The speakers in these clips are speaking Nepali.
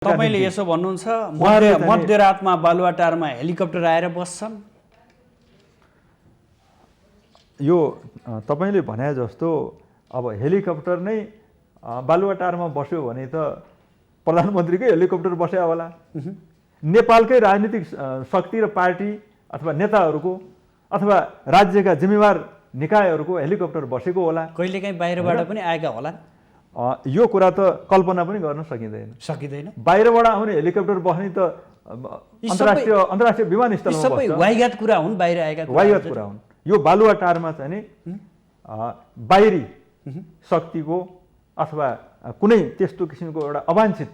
तपाईले यसो भन्नुहुन्छ मध्यरातमा बालुवाटारमा हेलिकप्टर आएर बस्छन्। यो तपाईले भने जस्तो अब हेलिकप्टर नै बालुवाटारमा बस्यो भने त प्रधानमन्त्रीकै हेलिकप्टर बस्या होला। नेपालकै राजनीतिक शक्ति र पार्टी अथवा नेताहरूको अथवा राज्यका जिम्मेवार निकायहरूको हेलिकप्टर बसेको होला। कहिलेकाहीँ बाहिरबाट पनि आएका होला। यो कुरा त कल्पना पनि गर्न सकिँदैन। बाहिरबाट आउने हेलिकप्टर बस्ने त अन्तर्राष्ट्रिय विमानस्थलमा सबै वाइगात कुरा हुन्, बाहिर आएका वाइगात कुरा हुन्। यो बालुवाटारमा चाहिँ नि बाहिरी शक्तिको अथवा कुनै त्यस्तो किसिमको एउटा अवाञ्छित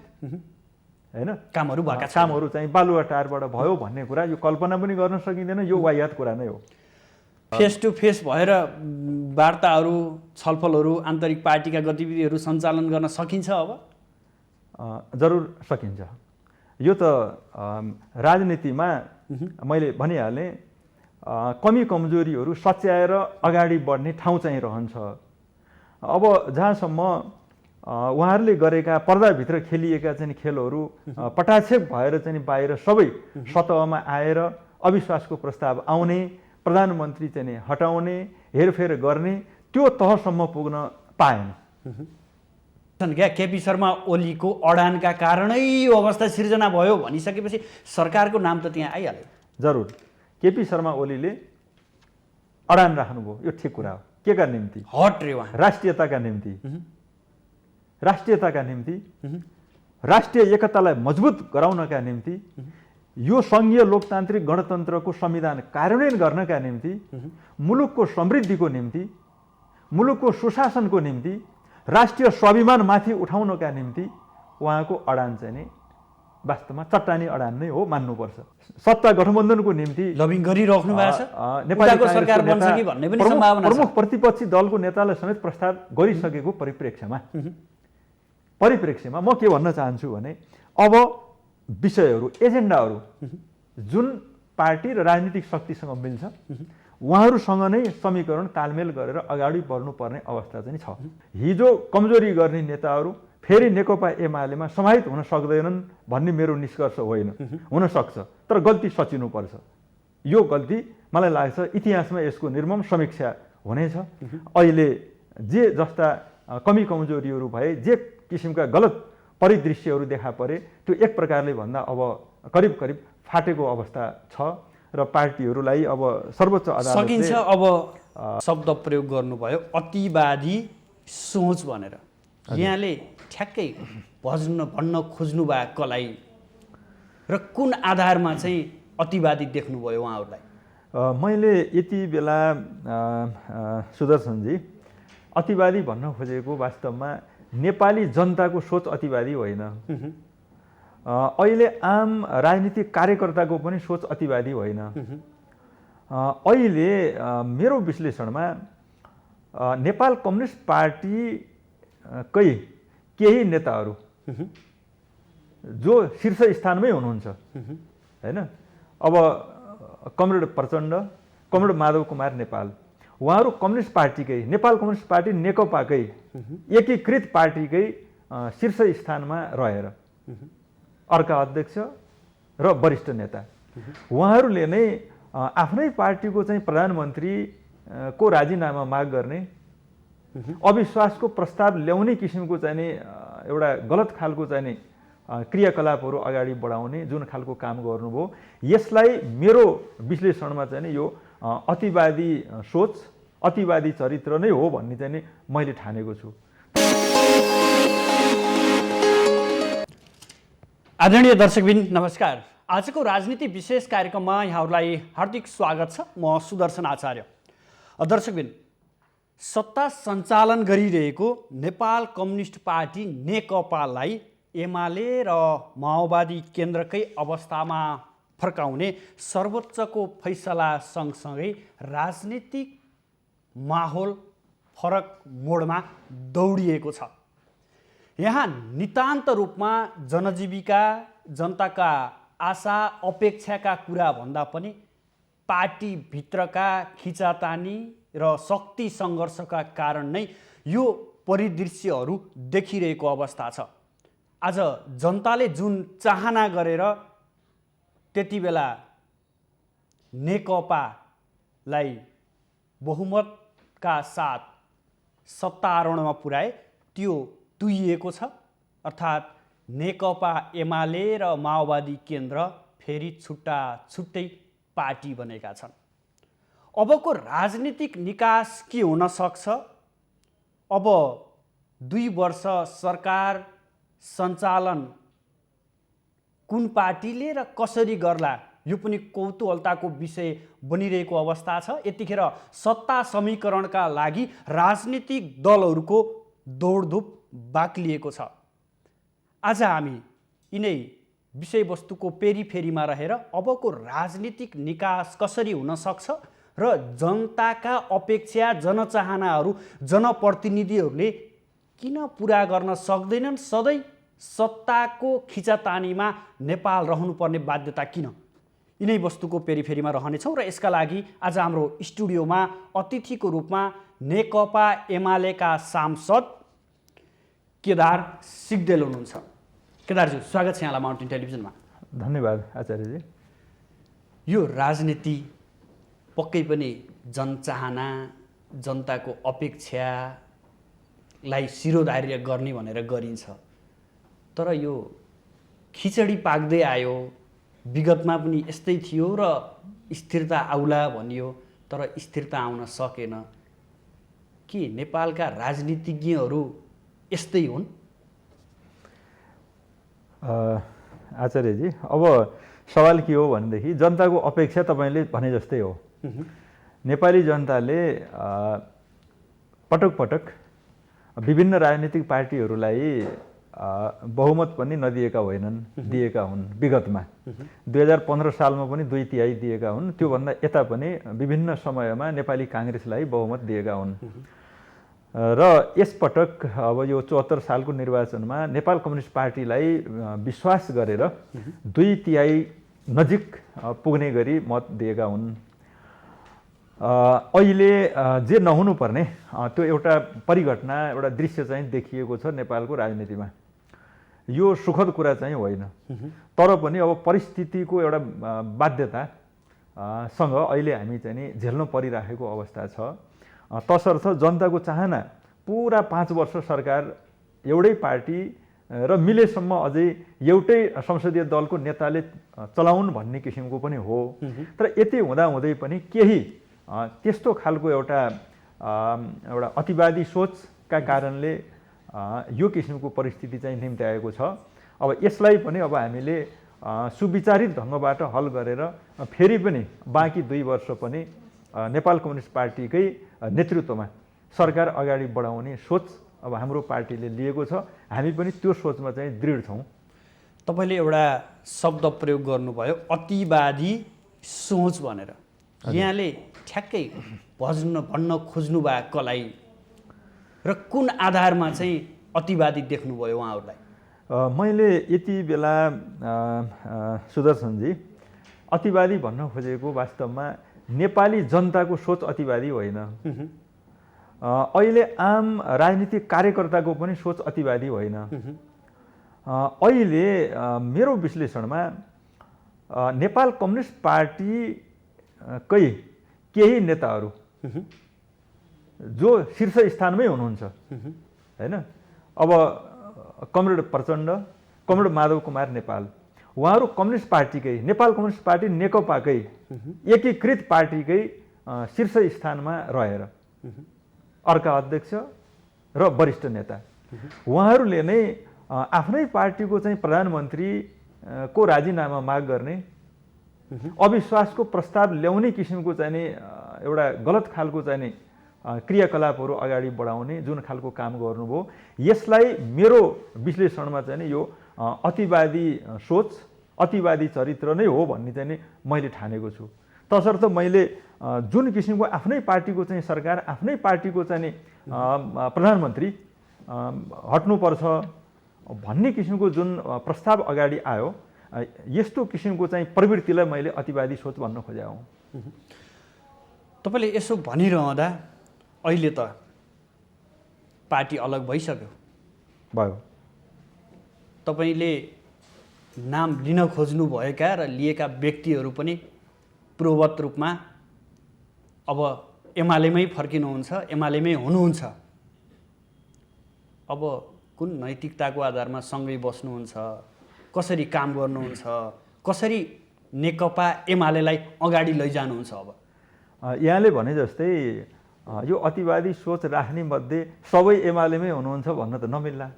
हैन कामहरू चाहिँ बालुवाटारबाट भयो भन्ने कुरा यो कल्पना पनि गर्न सकिँदैन। यो वाइगात कुरा नै हो। फेस टु फेस भएर वार्ताहरू, छलफलहरू, आन्तरिक पार्टीका गतिविधिहरू सञ्चालन गर्न सकिन्छ अब? जरुर सकिन्छ। यो त राजनीतिमा मैले भनिहालेँ, कमी कमजोरीहरू सच्याएर अगाडि बढ्ने ठाउँ चाहिँ रहन्छ। अब जहाँसम्म उहाँहरूले गरेका पर्दाभित्र खेलिएका चाहिँ खेलहरू पटाक्षेप भएर चाहिँ बाहिर सबै सतहमा आएर अविश्वासको प्रस्ताव आउने, प्रधानमन्त्री चाहिँ हटाउने, हेरफेर गर्ने, त्यो तहसम्म पुग्न पाएन। क्या केपी शर्मा ओलीको अडानका कारणै यो अवस्था सिर्जना भयो भनिसकेपछि सरकारको नाम त त्यहाँ आइहाल्यो। जरुर केपी शर्मा ओलीले अडान राख्नुभयो, यो ठिक कुरा हो। के का निम्ति? हट रे उहाँ। राष्ट्रियताका निम्ति, राष्ट्रिय एकतालाई मजबुत गराउनका निम्ति, यो सङ्घीय लोकतान्त्रिक गणतन्त्रको संविधान कार्यान्वयन गर्नका निम्ति, मुलुकको समृद्धिको निम्ति, मुलुकको सुशासनको निम्ति, राष्ट्रिय स्वाभिमान माथि उठाउनका निम्ति उहाँको अडान चाहिँ नि वास्तवमा चट्टानी अडान नै हो, मान्नुपर्छ। सत्ता गठबन्धनको निम्ति लबिङ गरिराख्नु भएको छ। नेपालको सरकार बन्छ कि भन्ने पनि सम्भावना छ। प्रमुख प्रतिपक्षी दलको नेतालाई समेत प्रस्ताव गरिसकेको परिप्रेक्ष्यमा म के भन्न चाहन्छु भने अब विषयहरू, एजेन्डाहरू जुन पार्टी र राजनीतिक शक्तिसँग मिल्छ उहाँहरूसँग नै समीकरण तालमेल गरेर अगाडि बढ्नुपर्ने अवस्था चाहिँ छ। हिजो कमजोरी गर्ने नेताहरू फेरि नेकपा एमालेमा समाहित हुन सक्दैनन् भन्ने मेरो निष्कर्ष होइन। हुन सक्छ, तर गल्ती सचिनुपर्छ। यो गल्ती मलाई लाग्छ इतिहासमा यसको निर्मम समीक्षा हुनेछ। अहिले जे जस्ता कमी कमजोरीहरू भए, जे किसिमका गलत परिदृश्यहरू देखा परे, त्यो एक प्रकारले भन्दा अब करिब करिब फाटेको अवस्था छ र पार्टीहरूलाई अब सर्वोच्च अदालतले सकिन्छ। अब शब्द प्रयोग गर्नुभयो अतिवादी सोच भनेर, यहाँले ठ्याक्कै भन्न खोज्नु भएकोलाई र कुन आधारमा चाहिँ अतिवादी देख्नुभयो उहाँहरूलाई? मैले यति बेला सुदर्शनजी अतिवादी भन्न खोजेको वास्तवमा नेपाली जनताको सोच अतिवादी होइन। अहिले आम राजनीतिक कार्यकर्ताको पनि सोच अतिवादी होइन। अहिले मेरो विश्लेषणमा नेपाल कम्युनिस्ट पार्टीकै केही नेताहरू जो शीर्ष स्थानमै हुनुहुन्छ हैन, अब कमरेड प्रचण्ड, कमरेड माधव कुमार नेपाल, उहाँहरू कम्युनिस्ट पार्टीकै, नेपाल कम्युनिस्ट पार्टी नेकपाकै एकीकृत पार्टीकै शीर्ष स्थानमा रहेर अर्का अध्यक्ष र वरिष्ठ नेता, उहाँहरूले नै आफ्नै पार्टीको चाहिँ प्रधानमन्त्रीको राजीनामा माग गर्ने, अविश्वासको प्रस्ताव ल्याउने किसिमको चाहिँ नि एउटा गलत खालको चाहिँ नि क्रियाकलापहरू अगाडि बढाउने जुन खालको काम गर्नुभयो, यसलाई मेरो विश्लेषणमा चाहिँ नि यो अतिवादी सोच, अतिवादी चरित्र नै हो भन्ने चाहिँ नि मैले ठानेको छु। आदरणीय दर्शकबिन नमस्कार। आजको राजनीति विशेष कार्यक्रममा यहाँहरूलाई हार्दिक स्वागत छ। म सुदर्शन आचार्य। दर्शकबिन, सत्ता सञ्चालन गरिरहेको नेपाल कम्युनिस्ट पार्टी नेकपालाई एमाले र माओवादी केन्द्रकै अवस्थामा फर्काउने सर्वोच्चको फैसला सँगसँगै राजनीतिक माहौल फरक मोडमा दौडिएको छ। यहाँ नितान्त रूपमा जनजीविका, जनताका आशा अपेक्षाका कुरा भन्दा पनि पार्टीभित्रका खिचातानी र शक्ति सङ्घर्षका कारण नै यो परिदृश्यहरू देखिरहेको अवस्था छ। आज जनताले जुन चाहना गरेर त्यति बेला नेकपालाई बहुमतका साथ सत्तारोहणमा पुर्याए त्यो तुइएको छ। अर्थात् नेकपा एमाले र माओवादी केन्द्र फेरि छुट्टा छुट्टै पार्टी बनेका छन्। अबको राजनीतिक निकास के हुन सक्छ? अब 2 वर्ष सरकार सञ्चालन कुन पार्टीले र कसरी गर्ला यो पनि कौतूहलताको विषय बनिरहेको अवस्था छ। यतिखेर सत्ता समीकरणका लागि राजनीतिक दलहरूको दौडधुप बाक्लिएको छ। आज हामी यिनै विषयवस्तुको पेरिफेरीमा रहेर अबको राजनीतिक निकास कसरी हुन सक्छ र जनताका अपेक्षा जनचाहनाहरू जनप्रतिनिधिहरूले किन पुरा गर्न सक्दैनन्? सधैँ सत्ताको खिचातानीमा नेपाल रहनुपर्ने बाध्यता किन? यिनै वस्तुको पेरिफेरीमा रहनेछौँ र यसका लागि आज हाम्रो स्टुडियोमा अतिथिको रूपमा नेकपा एमालेका सांसद केदार सिग्देल हुनुहुन्छ। केदारज्यू, स्वागत छ यहाँलाई माउन्टेन टेलिभिजनमा। धन्यवाद आचार्यजी। यो राजनीति पक्कै पनि जनचाहना जनताको अपेक्षालाई शिरोधार्य गर्ने भनेर गरिन्छ, तर यो खिचडी पाक्दै आयो। विगतमा पनि यस्तै थियो र स्थिरता आउला भनियो, तर स्थिरता आउन सकेन। के नेपालका राजनीतिज्ञहरू यस्तै हुन्? आचार्यजी, अब सवाल के हो भनेदेखि जनताको अपेक्षा तपाईँले भने जस्तै हो। नेपाली जनताले पटक पटक विभिन्न राजनीतिक पार्टीहरूलाई बहुमत पनि नदिएका होइनन्, दिएका हुन्। विगतमा 2015 सालमा पनि 2/3 दिएका हुन्। त्योभन्दा यता पनि विभिन्न समयमा नेपाली काङ्ग्रेसलाई बहुमत दिएका हुन्। र यसपटक अब यो 74 सालको निर्वाचनमा नेपाल कम्युनिस्ट पार्टीलाई विश्वास गरेर 2/3 नजिक पुग्ने गरी मत दिएका हुन्। अहिले जे नहुनुपर्ने त्यो एउटा परिघटना, एउटा दृश्य चाहिँ देखिएको छ नेपालको राजनीतिमा। यो सुखद कुरा चाहिँ होइन, तर पनि अब परिस्थितिको एउटा बाध्यतासँग अहिले हामी चाहिँ नि झेल्न परिराखेको अवस्था छ। तसर्थ जनताको चाहना पुरा 5 वर्ष सरकार एउटै पार्टी र मिलेसम्म अझै एउटै संसदीय दलको नेताले चलाउन् भन्ने किसिमको पनि हो। तर यति हुँदाहुँदै पनि केही त्यस्तो खालको एउटा अतिवादी सोचका कारणले यो किसिमको परिस्थिति चाहिँ निम्त्याएको छ। अब यसलाई पनि अब हामीले सुविचारित ढङ्गबाट हल गरेर फेरि पनि बाँकी 2 वर्ष पनि नेपाल कम्युनिस्ट पार्टीकै नेतृत्वमा सरकार अगाडि बढाउने सोच अब हाम्रो पार्टीले लिएको छ। हामी पनि त्यो सोचमा चाहिँ दृढ छौँ। तपाईँले एउटा शब्द प्रयोग गर्नुभयो, अतिवादी सोच भनेर। यहाँले ठ्याक्कै भन्न खोज्नु भएकोलाई र कुन आधारमा चाहिँ अतिवादी देख्नुभयो उहाँहरूलाई? मैले यति बेला सुदर्शनजी अतिवादी भन्न खोजेको वास्तवमा नेपाली जनताको सोच अतिवादी होइन। अहिले आम राजनीतिक कार्यकर्ताको पनि सोच अतिवादी होइन। अहिले मेरो विश्लेषणमा नेपाल कम्युनिस्ट पार्टीकै केही नेताहरू जो शीर्ष स्थानमै हुनुहुन्छ हैन, अब कमरेड प्रचण्ड, कमरेड माधव कुमार नेपाल, उहाँहरू कम्युनिस्ट पार्टीकै, नेपाल कम्युनिस्ट पार्टी नेकपाकै एकीकृत पार्टीकै शीर्ष स्थानमा रहेर अर्का अध्यक्ष र वरिष्ठ नेता, उहाँहरूले नै आफ्नै पार्टीको चाहिँ प्रधानमन्त्रीको राजीनामा माग गर्ने, अविश्वासको प्रस्ताव ल्याउने किसिमको चाहिँ नि एउटा गलत खालको चाहिँ नि क्रियाकलापहरू अगाडि बढाउने जुन खालको काम गर्नुभयो, यसलाई मेरो विश्लेषणमा चाहिँ नि यो अतिवादी सोच, अतिवादी चरित्र नै हो भन्ने चाहिँ नि मैले ठानेको छु। तसर्थ मैले जुन किसिमको आफ्नै पार्टीको चाहिँ सरकार, आफ्नै पार्टीको चाहिँ नि प्रधानमन्त्री हट्नुपर्छ भन्ने किसिमको जुन प्रस्ताव अगाडि आयो, यस्तो किसिमको चाहिँ प्रवृत्तिलाई मैले अतिवादी सोच भन्न खोजेको हुँ। तपाईँले यसो भनिरहँदा अहिले त पार्टी अलग भइसक्यो, भयो। तपाईँले नाम लिन खोज्नुभएका र लिएका व्यक्तिहरू पनि पूर्ववत रूपमा अब एमालेमै फर्किनुहुन्छ, एमालेमै हुनुहुन्छ। अब कुन नैतिकताको आधारमा सँगै बस्नुहुन्छ, कसरी काम गर्नुहुन्छ, कसरी नेकपा एमालेलाई अगाडि लैजानुहुन्छ? अब यहाँले भने जस्तै यो अतिवादी सोच राख्ने मध्ये सबै एमालेमै हुनुहुन्छ भन्न त नमिल्ला।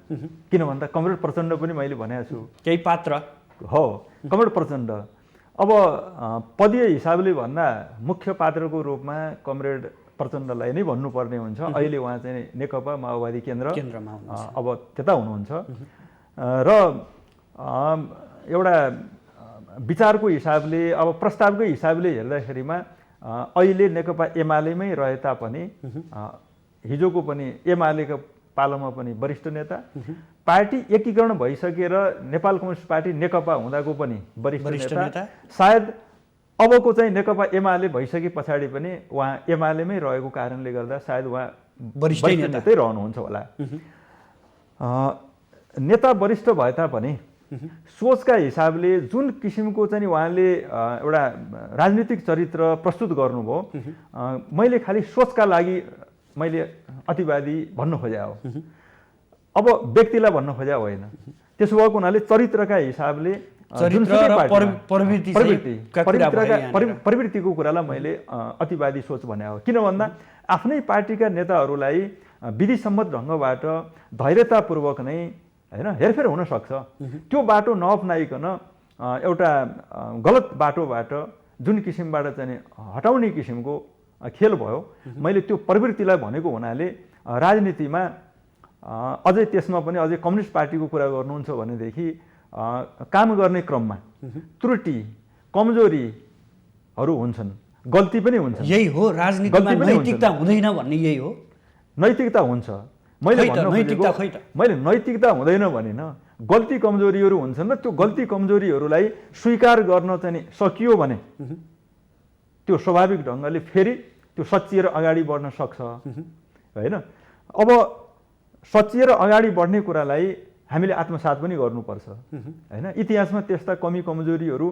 किन भन्दा कमरेड प्रचण्ड पनि मैले भनेको छु, केही पात्र हो कमरेड प्रचण्ड। अब पदीय हिसाबले भन्दा मुख्य पात्रको रूपमा कमरेड प्रचण्डलाई नै भन्नुपर्ने हुन्छ। अहिले उहाँ चाहिँ नेकपा माओवादी केन्द्रमा अब त्यता हुनुहुन्छ। र एउटा विचारको हिसाबले, अब प्रस्तावकै हिसाबले हेर्दाखेरिमा अहिले नेकपा एमालेमै रहे तापनि हिजोको पनि एमालेको पालोमा पनि वरिष्ठ नेता, पार्टी एकीकरण भइसकेर नेपाल कम्युनिस्ट पार्टी नेकपा हुँदाको पनि वरिष्ठ नेता, सायद अबको चाहिँ नेकपा एमाले भइसके पछाडि पनि उहाँ एमालेमै रहेको कारणले गर्दा सायद उहाँ वरिष्ठ नेतै रहनुहुन्छ होला। नेता वरिष्ठ भए तापनि सोचका हिसाबले जुन किसिमको चाहिँ उहाँले एउटा राजनीतिक चरित्र प्रस्तुत गर्नुभयो, मैले खालि सोचका लागि मैले अतिवादी भन्न खोजे हो, अब व्यक्तिलाई भन्न खोजे होइन। त्यसो भएको हुनाले चरित्रका हिसाबले प्रवृत्तिको कुरालाई मैले अतिवादी सोच भने हो। किन भन्दा आफ्नै पार्टीका नेताहरूलाई विधिसम्मत ढङ्गबाट धैर्यतापूर्वक नै होइन हेरफेर हुनसक्छ। त्यो बाटो नअप्नाइकन एउटा गलत बाटोबाट जुन किसिमबाट चाहिँ हटाउने किसिमको खेल भयो, मैले त्यो प्रवृत्तिलाई भनेको हुनाले राजनीतिमा अझै त्यसमा पनि अझै कम्युनिस्ट पार्टीको कुरा गर्नुहुन्छ भनेदेखि काम गर्ने क्रममा त्रुटि कमजोरीहरू हुन्छन्, गल्ती पनि हुन्छ। यही हो राजनीतिमा नैतिकता हुँदैन भन्ने, यही हो। नैतिकता हुन्छ, मैले नैतिकता हुँदैन भनेन, गल्ती कमजोरीहरू हुन्छन् र त्यो गल्ती कमजोरीहरूलाई स्वीकार गर्न चाहिँ सकियो भने त्यो स्वाभाविक ढङ्गले फेरि त्यो सच्चिएर अगाडि बढ्न सक्छ होइन। अब सच्चिएर अगाडि बढ्ने कुरालाई हामीले आत्मसात पनि गर्नुपर्छ होइन। इतिहासमा त्यस्ता कमी कमजोरीहरू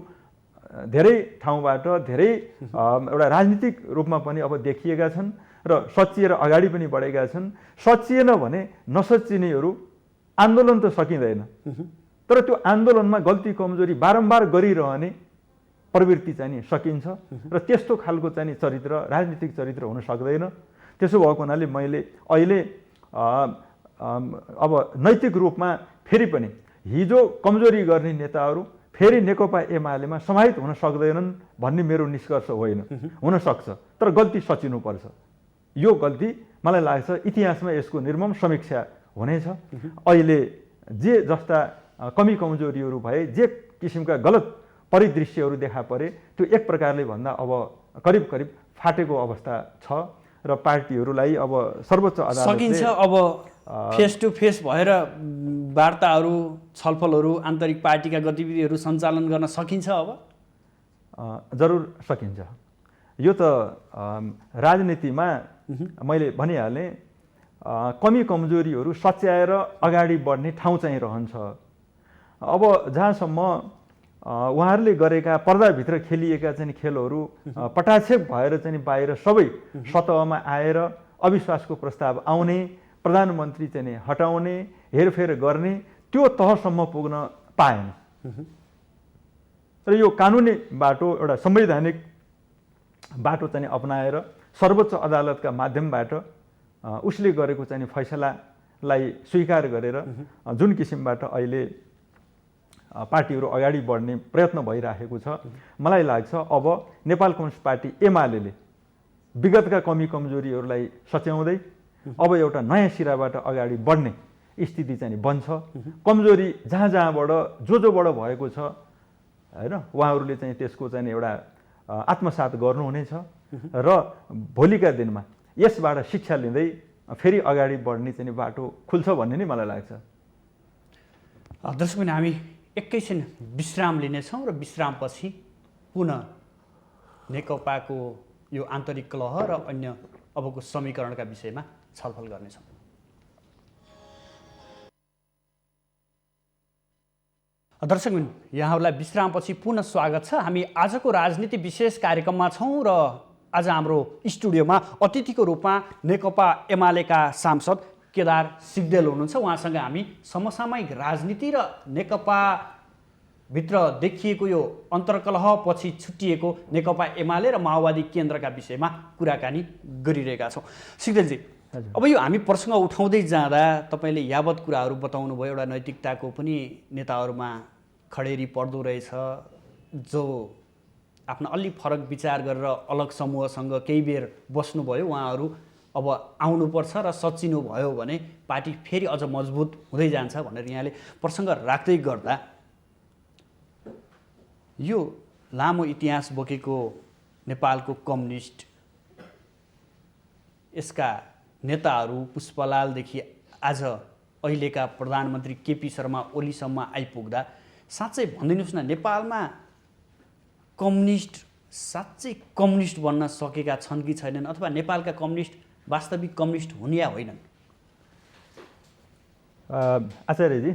धेरै ठाउँबाट धेरै एउटा राजनीतिक रूपमा पनि अब देखिएका छन् र सच्चिएर अगाडि पनि बढेका छन्। सच्चिएन भने नसच्चिनेहरू आन्दोलन त सकिँदैन, तर त्यो आन्दोलनमा गल्ती कमजोरी बारम्बार गरिरहने प्रवृत्ति चाहिँ नि सकिन्छ र त्यस्तो खालको चाहिँ चरित्र राजनीतिक चरित्र हुन सक्दैन। त्यसो भएको हुनाले मैले अहिले अब नैतिक रूपमा फेरि पनि हिजो कमजोरी गर्ने नेताहरू फेरि नेकपा एमालेमा समाहित हुन सक्दैनन् भन्ने मेरो निष्कर्ष होइन। हुनसक्छ, तर गल्ती सचिनुपर्छ। यो गल्ती मलाई लाग्छ इतिहासमा यसको निर्मम समीक्षा हुनेछ। अहिले जे जस्ता कमी कमजोरीहरू भए, जे किसिमका गलत परिदृश्यहरू देखा परे, त्यो एक प्रकारले भन्दा अब करिब करिब फाटेको अवस्था छ र पार्टीहरूलाई अब सर्वोच्च अदालतले सकिन्छ अब फेस टु फेस भएर वार्ताहरू, छलफलहरू, आन्तरिक पार्टीका गतिविधिहरू सञ्चालन गर्न सकिन्छ? अब जरुर सकिन्छ। यो त राजनीतिमा मैले भनिहालेँ, कमी कमजोरीहरू सच्याएर अगाडि बढ्ने ठाउँ चाहिँ रहन्छ। अब जहाँसम्म उहाँहरूले गरेका पर्दाभित्र खेलिएका चाहिँ खेलहरू पटाक्षेप भएर चाहिँ बाहिर सबै सतहमा आएर अविश्वासको प्रस्ताव आउने, प्रधानमन्त्री चाहिँ हटाउने, हेरफेर गर्ने, त्यो तहसम्म पुग्न पाएन। र यो कानुनी बाटो, एउटा संवैधानिक बाटो चाहिँ अपनाएर सर्वोच्च अदालतका माध्यमबाट उसले गरेको चाहिँ फैसलालाई स्वीकार गरेर जुन किसिमबाट अहिले पार्टीहरू अगाडि बढ्ने प्रयत्न भइराखेको छ, मलाई लाग्छ अब नेपाल कम्युनिस्ट पार्टी एमालेले विगतका कमी कमजोरीहरूलाई सच्याउँदै अब एउटा नयाँ सिराबाट अगाडि बढ्ने स्थिति चाहिँ बन्छ। कमजोरी जहाँ जहाँबाट जोबाट भएको छ होइन, उहाँहरूले चाहिँ त्यसको चाहिँ एउटा आत्मसात गर्नुहुनेछ र भोलिका दिनमा यसबाट शिक्षा लिँदै फेरि अगाडि बढ्ने चाहिँ बाटो खुल्छ भन्ने नै मलाई लाग्छ। दर्शक, हामी एकैछिन विश्राम लिनेछौँ र विश्रामपछि पुनः नेकपाको यो आन्तरिक कलह र अन्य अबको समीकरणका विषयमा छलफल गर्नेछौँ। दर्शकबिन यहाँहरूलाई विश्रामपछि पुनः स्वागत छ। हामी आजको राजनीति विशेष कार्यक्रममा छौँ र आज हाम्रो स्टुडियोमा अतिथिको रूपमा नेकपा एमालेका सांसद केदार सिग्देल हुनुहुन्छ। उहाँसँग हामी समसामयिक राजनीति र नेकपा भित्र देखिएको यो अन्तर्कलहपछि छुट्टिएको नेकपा एमाले र माओवादी केन्द्रका विषयमा कुराकानी गरिरहेका छौँ। सिग्देलजी, अब यो हामी प्रसङ्ग उठाउँदै जाँदा तपाईँले यावत कुराहरू बताउनु भयो, एउटा नैतिकताको पनि नेताहरूमा खडेरी पर्दो रहेछ, जो आफ्नो अलि फरक विचार गरेर अलग समूहसँग केही बेर बस्नुभयो, उहाँहरू अब आउनुपर्छ र सचिनु भयो भने पार्टी फेरि अझ मजबुत हुँदै जान्छ भनेर यहाँले प्रसङ्ग राख्दै गर्दा यो लामो इतिहास बोकेको नेपालको कम्युनिस्ट यसका नेताहरू पुष्पलालदेखि आज अहिलेका प्रधानमन्त्री केपी शर्मा ओलीसम्म आइपुग्दा साँच्चै भनिदिनुहोस् न, नेपालमा कम्युनिस्ट साँच्चै कम्युनिस्ट बन्न सकेका छन् कि छैनन्, अथवा नेपालका कम्युनिस्ट वास्तविक कम्युनिस्ट हुन् या होइनन्? आचार्यजी,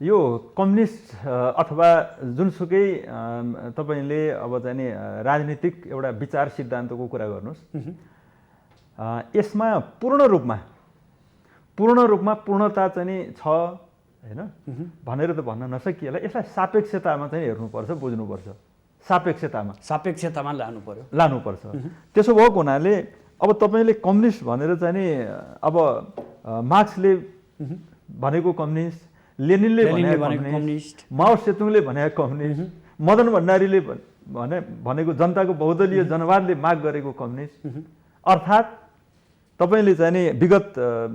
यो कम्युनिस्ट अथवा जुनसुकै तपाईँले अब चाहिँ नि राजनीतिक एउटा विचार सिद्धान्तको कुरा गर्नुहोस्, यसमा पूर्ण रूपमा पूर्णता चाहिँ नि छ हैन भनेर त भन्न नसकिएला। यसलाई सापेक्षतामा चाहिँ हेर्नुपर्छ, बुझ्नुपर्छ। सापेक्षतामा लानुपर्छ। त्यसो भएको हुनाले अब तपाईँले कम्युनिस्ट भनेर चाहिँ नि अब मार्क्सले भनेको कम्युनिस्ट, लेनिनले भनेको कम्युनिस्ट, माओ सेतुङले भनेको कम्युनिस्ट, मदन भण्डारीले भनेको जनताको बहुदलीय जनवादले माग गरेको कम्युनिस्ट, अर्थात् तपाईँले चाहिँ नि विगत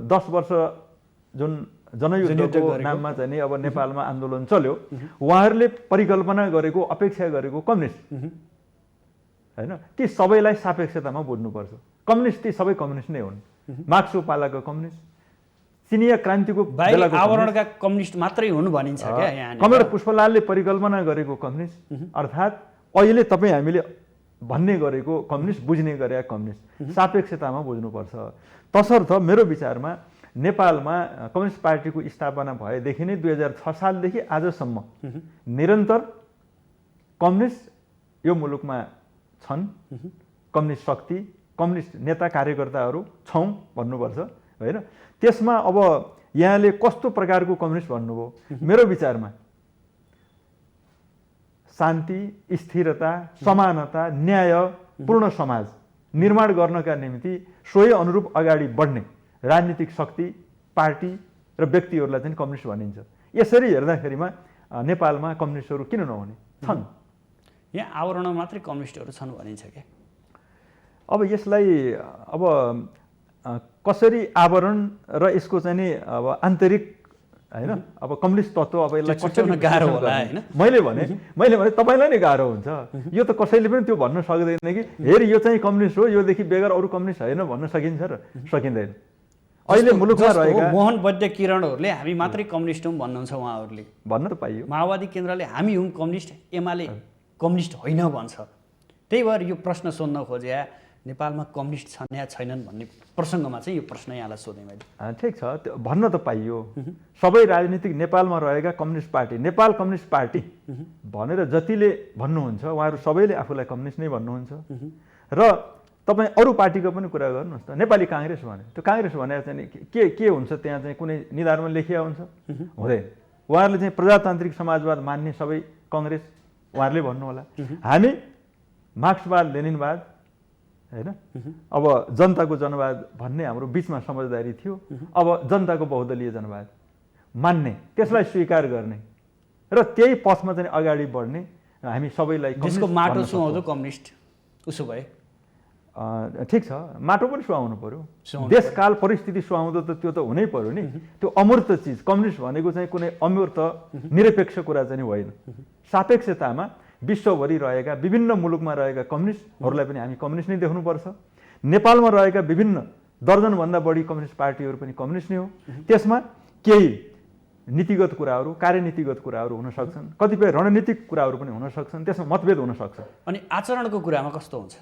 10 वर्ष जुन जनयुद्धको नाममा चाहिँ नि अब नेपालमा आन्दोलन चल्यो, उहाँहरूले परिकल्पना गरेको अपेक्षा गरेको कम्युनिस्ट हैन, ती सबैलाई सापेक्षतामा बुझ्नुपर्छ। कम्युनिस्ट ती सबै कम्युनिस्ट नै हुन्। मार्क्सको पालाको कम्युनिस्ट, चिनिया क्रान्तिको बेलाको आवरणका कम्युनिस्ट मात्रै हुन् भनिन्छ क्या यहाँ। कमरेड पुष्पलालले परिकल्पना गरेको कम्युनिस्ट अर्थात् अहिले तपाईँ हामीले भन्ने गरेको कम्युनिस्ट, बुझ्ने गरेका कम्युनिस्ट, सापेक्षतामा बुझ्नुपर्छ। तसर्थ मेरो विचारमा नेपालमा कम्युनिस्ट पार्टीको स्थापना भएदेखि नै 2006 सालदेखि आजसम्म निरन्तर कम्युनिस्ट यो मुलुकमा छन्। कम्युनिस्ट शक्ति, कम्युनिस्ट नेता कार्यकर्ताहरू छौँ भन्नुपर्छ होइन। त्यसमा अब यहाँले कस्तो प्रकारको कम्युनिस्ट भन्नुभयो, मेरो विचारमा शान्ति, स्थिरता, समानता, न्यायपूर्ण समाज निर्माण गर्नका निम्ति सोही अनुरूप अगाडि बढ्ने राजनीतिक शक्ति, पार्टी र व्यक्तिहरूलाई चाहिँ कम्युनिस्ट भनिन्छ। यसरी हेर्दाखेरिमा नेपालमा कम्युनिस्टहरू किन नहुने? छन्। यहाँ आवरणमा मात्रै कम्युनिस्टहरू छन् भनिन्छ क्या। अब यसलाई अब कसरी आवरण र यसको चाहिँ नि अब आन्तरिक हैन, अब कम्युनिस्ट तत्त्व अब यसलाई कसरी गाह्रो होला हैन। मैले भने तपाईँलाई नै गाह्रो हुन्छ। यो त कसैले पनि त्यो भन्न सक्दैन कि हेर यो चाहिँ कम्युनिस्ट हो, योदेखि बेगर अरू कम्युनिस्ट होइन भन्न सकिन्छ र सकिँदैन। अहिले मुलुकमा रहेका मोहन वैद्य किरणहरूले हामी मात्रै कम्युनिस्ट हौँ भन्नुहुन्छ, उहाँहरूले भन्न त पाइयो। माओवादी केन्द्रले हामी हौँ कम्युनिस्ट, एमाले कम्युनिस्ट होइन भन्छ। त्यही भएर यो प्रश्न सोध्न खोजे नेपालमा कम्युनिस्ट छन् या छैनन् भन्ने प्रसङ्गमा चाहिँ यो प्रश्न यहाँलाई सोधेँ मैले। ठिक छ, त्यो भन्न त पाइयो। सबै राजनीतिक नेपालमा रहेका communist party, Nepal communist party भनेर जतिले भन्नुहुन्छ उहाँहरू सबैले आफूलाई कम्युनिस्ट नै भन्नुहुन्छ। र तपाईँ अरू पार्टीको पनि कुरा गर्नुहोस् त, नेपाली काङ्ग्रेस भने, त्यो काङ्ग्रेस भने चाहिँ के हुन्छ, त्यहाँ चाहिँ कुनै निधारमा लेखिया हुन्छ? हुँदैन। उहाँहरूले चाहिँ प्रजातान्त्रिक समाजवाद मान्ने सबै कङ्ग्रेस उहाँहरूले भन्नुहोला। हामी मार्क्सवाद, लेनिनवाद हैन, अब जनताको जनवाद भन्ने हाम्रो बिचमा समझदारी थियो। अब जनताको बहुदलीय जनवाद मान्ने, त्यसलाई स्वीकार गर्ने र त्यही पथमा चाहिँ अगाडि बढ्ने हामी सबैलाई त्यसको माटो सुहाउँदो कम्युनिस्ट। उसो भए ठिक छ, माटो पनि सुहाउनु पर्यो, देशकाल परिस्थिति सुहाउँदो त त्यो त हुनै पर्यो नि। त्यो अमूर्त चिज कम्युनिस्ट भनेको चाहिँ कुनै अमूर्त निरपेक्ष कुरा चाहिँ होइन। सापेक्षतामा विश्वभरि रहेका विभिन्न मुलुकमा रहेका कम्युनिस्टहरूलाई पनि हामी कम्युनिस्ट नै देख्नुपर्छ। नेपालमा रहेका विभिन्न दर्जनभन्दा बढी कम्युनिस्ट पार्टीहरू पनि कम्युनिस्ट नै हो। त्यसमा केही नीतिगत कुराहरू, कार्यनीतिगत कुराहरू हुन सक्छन्, कतिपय रणनीतिक कुराहरू पनि हुन सक्छन्, त्यसमा मतभेद हुन सक्छ। अनि आचरणको कुरामा कस्तो हुन्छ?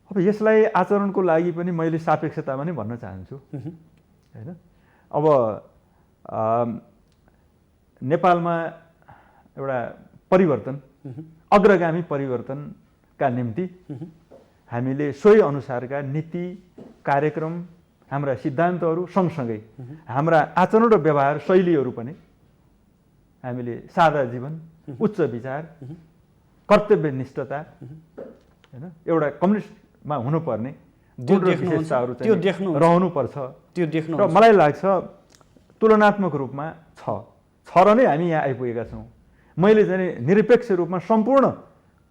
अब यसलाई आचरणको लागि पनि मैले सापेक्षतामा नै भन्न चाहन्छु हैन। अब नेपालमा एउटा परिवर्तन, अग्रगामी परिवर्तनका निम्ति हामीले सोही अनुसारका नीति, कार्यक्रम, हाम्रा सिद्धान्तहरू सँगसँगै हाम्रा आचरण र व्यवहार शैलीहरू पनि हामीले सादा जीवन, उच्च विचार, कर्तव्यनिष्ठता, हैन, एउटा कम्युनिस्टमा हुनुपर्ने गुण र विशेषताहरू चाहिँ रहनुपर्छ। त्यो देख्नु र मलाई लाग्छ तुलनात्मक रूपमा छ र नै हामी यहाँ आइपुगेका छौँ। मैले चाहिँ निरपेक्ष रूपमा सम्पूर्ण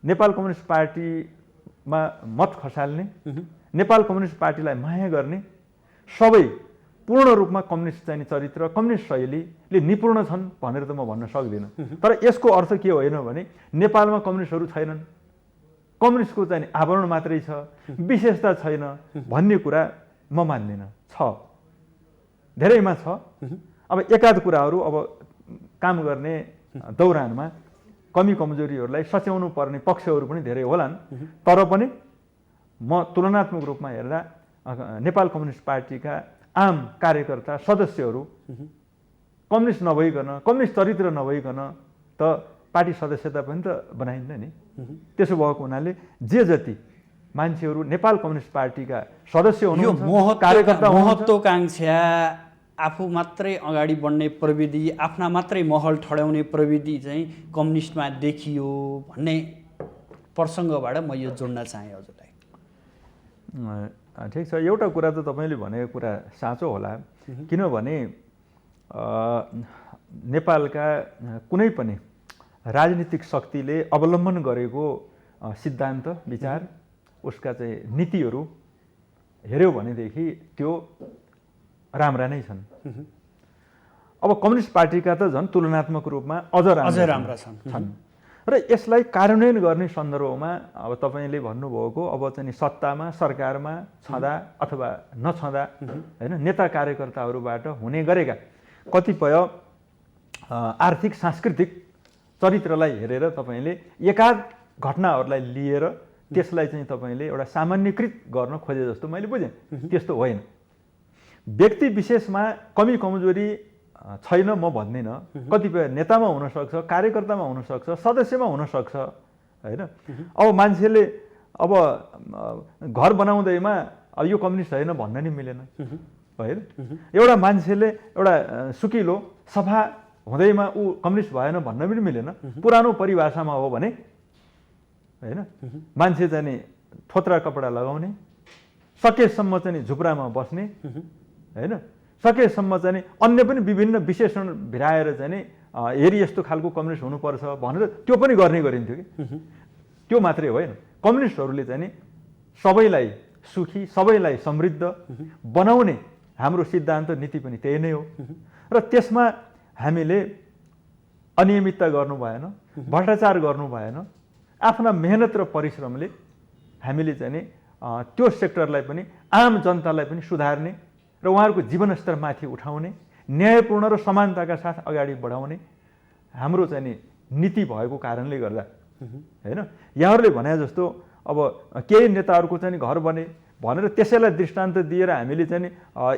नेपाल कम्युनिस्ट पार्टीमा मत खसाल्ने, नेपाल कम्युनिस्ट पार्टीलाई माया गर्ने, सबै पूर्ण रूपमा कम्युनिस्ट चाहिँ चरित्र, कम्युनिस्ट शैलीले निपुण छन् भनेर त म भन्न सक्दिनँ। तर यसको अर्थ के होइन भने नेपालमा कम्युनिस्टहरू छैनन्, कम्युनिस्टको चाहिँ आवरण मात्रै छ, विशेषता छैन भन्ने कुरा म मान्दिनँ। छ, धेरैमा छ। अब एकाध कुराहरू अब काम गर्ने दौरानमा कमी कमजोरीहरूलाई सच्याउनु पर्ने पक्षहरू पनि धेरै होलान्, तर पनि म तुलनात्मक रूपमा हेर्दा नेपाल कम्युनिस्ट पार्टीका आम कार्यकर्ता सदस्यहरू कम्युनिस्ट नभइकन, कम्युनिस्ट चरित्र नभइकन त पार्टी सदस्यता पनि त बनाइन्न नि। त्यसो भएको हुनाले जे जति मान्छेहरू नेपाल कम्युनिस्ट पार्टीका सदस्य हुनुहुन्छ, कार्यकर्ता महत्त्वाकांक्षा, आफू मात्रै अगाडि बढ्ने प्रविधि, आफ्ना मात्रै महल ठड्याउने प्रविधि चाहिँ कम्युनिस्टमा देखियो भन्ने प्रसङ्गबाट म यो जोड्न चाहेँ हजुरलाई। ठिक छ, एउटा कुरा त तपाईँले भनेको कुरा साँचो होला, किनभने नेपालका कुनै पनि राजनीतिक शक्तिले अवलम्बन गरेको सिद्धान्त, विचार, उसका चाहिँ नीतिहरू हेऱ्यो भनेदेखि त्यो राम्रा नै छन्। अब कम्युनिस्ट पार्टीका त झन् तुलनात्मक रूपमा अझ राम्रा छन्। र यसलाई कार्यान्वयन गर्ने सन्दर्भमा अब तपाईँले भन्नुभएको अब चाहिँ सत्तामा, सरकारमा छँदा अथवा नछँदा होइन, नेता कार्यकर्ताहरूबाट हुने गरेका कतिपय आर्थिक सांस्कृतिक चरित्रलाई हेरेर तपाईँले एकाध घटनाहरूलाई लिएर त्यसलाई चाहिँ तपाईँले एउटा सामान्यकृत गर्न खोजे जस्तो मैले बुझेँ। त्यस्तो होइन। व्यक्ति विशेषमा कमी कमजोरी छैन म भन्दिनँ, कतिपय नेतामा हुनसक्छ, कार्यकर्तामा हुनसक्छ, सदस्यमा हुनसक्छ, होइन। अब मान्छेले अब घर बनाउँदैमा अब यो कम्युनिस्ट होइन भन्न नि मिलेन, होइन। एउटा मान्छेले एउटा सुकिलो सफा हुँदैमा ऊ कम्युनिस्ट भएन भन्न पनि मिलेन। पुरानो परिभाषामा हो भने होइन, मान्छे चाहिँ थोत्रा कपडा लगाउने, सकेसम्म चाहिँ झुप्रामा बस्ने, होइन, सकेसम्म चाहिँ अन्य पनि विभिन्न विशेषण भिराएर चाहिँ हेरी यस्तो खालको कम्युनिस्ट हुनुपर्छ भनेर त्यो पनि गर्ने गरिन्थ्यो कि। त्यो मात्रै होइन, कम्युनिस्टहरूले चाहिँ सबैलाई सुखी, सबैलाई समृद्ध बनाउने हाम्रो सिद्धान्त, नीति पनि त्यही नै हो। र त्यसमा हामीले अनियमितता गर्नु भएन, भ्रष्टाचार गर्नु भएन। आफ्ना मेहनत र परिश्रमले हामीले चाहिँ त्यो सेक्टरलाई पनि, आम जनतालाई पनि सुधार्ने र उहाँहरूको जीवनस्तर माथि उठाउने, न्यायपूर्ण र समानताका साथ अगाडि बढाउने हाम्रो चाहिँ नीति भएको कारणले गर्दा, होइन। यहाँहरूले भने जस्तो अब केही नेताहरूको चाहिँ घर बने भनेर त्यसैलाई दृष्टान्त दिएर हामीले चाहिँ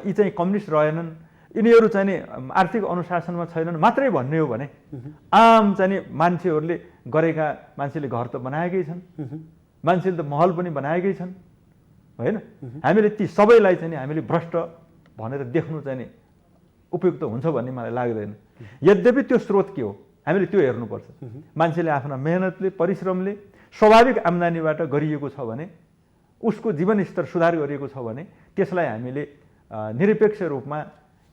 यी चाहिँ कम्युनिस्ट रहेनन्, यिनीहरू चाहिँ आर्थिक अनुशासनमा छैनन् मात्रै भन्ने हो भने आम चाहिँ मान्छेहरूले गरेका, मान्छेले घर त बनाएकै छन्, मान्छेले त महल पनि बनाएकै छन्, होइन। हामीले ती सबैलाई चाहिँ हामीले भ्रष्ट भनेर देख्नु चाहिँ उपयुक्त हुन्छ भन्ने मलाई लाग्दैन। यद्यपि त्यो स्रोत के हो हामीले त्यो हेर्नुपर्छ। मान्छेले आफ्ना मेहनतले, परिश्रमले, स्वाभाविक आम्दानीबाट गरिएको छ भने, उसको जीवनस्तर सुधार गरिएको छ भने त्यसलाई हामीले निरपेक्ष रूपमा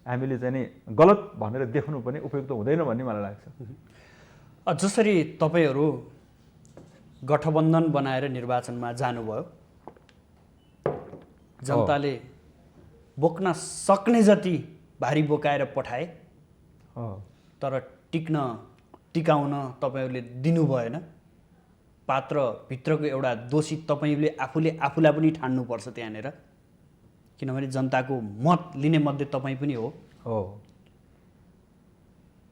हामीले चाहिँ गलत भनेर देख्नु पनि उपयुक्त हुँदैन भन्ने मलाई लाग्छ। जसरी तपाईँहरू गठबन्धन बनाएर निर्वाचनमा जानुभयो, जनताले बोक्न सक्ने जति भारी बोकाएर पठाए, तर टिकाउन तपाईँहरूले दिनु भएन। पात्रभित्रको एउटा दोषी तपाईँले आफूलाई पनि ठान्नुपर्छ त्यहाँनिर, किनभने जनताको मत लिने मध्ये तपाईँ पनि हो।